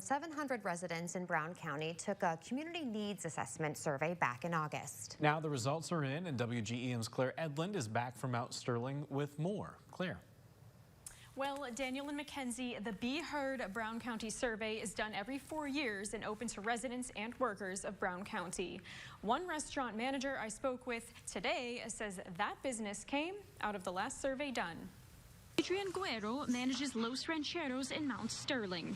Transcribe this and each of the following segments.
700 residents in Brown County took a community needs assessment survey back in August. Now the results are in, and WGEM's Claire Edlund is back from Mount Sterling with more. Claire. Well, Daniel and Mackenzie, the Be Heard Brown County survey is done every 4 years and open to residents and workers of Brown County. One restaurant manager I spoke with today says that business came out of the last survey done. Adrian Guerrero manages Los Rancheros in Mount Sterling.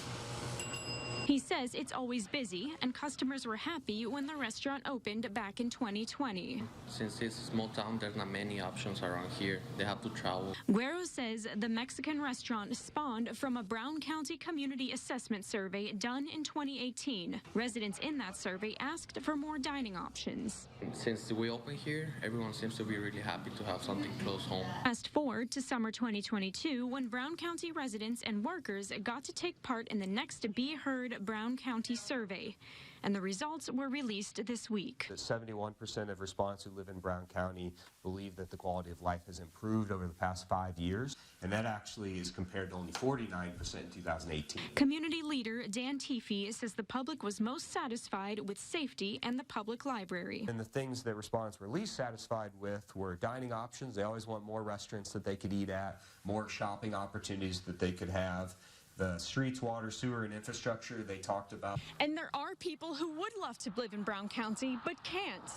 He says it's always busy, and customers were happy when the restaurant opened back in 2020. Since it's a small town, there's not many options around here. They have to travel. Guerrero says the Mexican restaurant spawned from a Brown County community assessment survey done in 2018. Residents in that survey asked for more dining options. Since we opened here, everyone seems to be really happy to have something close home. Fast forward to summer 2022, when Brown County residents and workers got to take part in the next Be Heard Brown County survey, and the results were released this week. 71% of respondents who live in Brown County believe that the quality of life has improved over the past 5 years, and that actually is compared to only 49% in 2018. Community leader Dan Teefee says the public was most satisfied with safety and the public library. And the things that respondents were least satisfied with were dining options. They always want more restaurants that they could eat at, more shopping opportunities that they could have. The streets, water, sewer, and infrastructure they talked about. And there are people who would love to live in Brown County but can't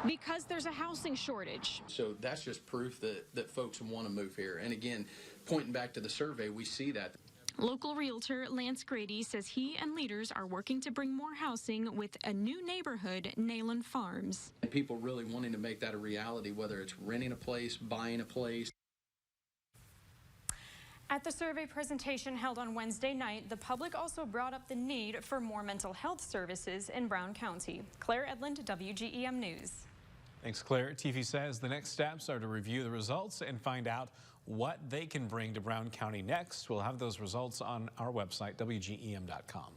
because there's a housing shortage. So that's just proof that folks want to move here. And again, pointing back to the survey, we see that. Local realtor Lance Grady says he and leaders are working to bring more housing with a new neighborhood, Nayland Farms. And people really wanting to make that a reality, whether it's renting a place, buying a place. At the survey presentation held on Wednesday night, the public also brought up the need for more mental health services in Brown County. Claire Edlund, WGEM News. Thanks, Claire. Teefee says the next steps are to review the results and find out what they can bring to Brown County next. We'll have those results on our website, WGEM.com.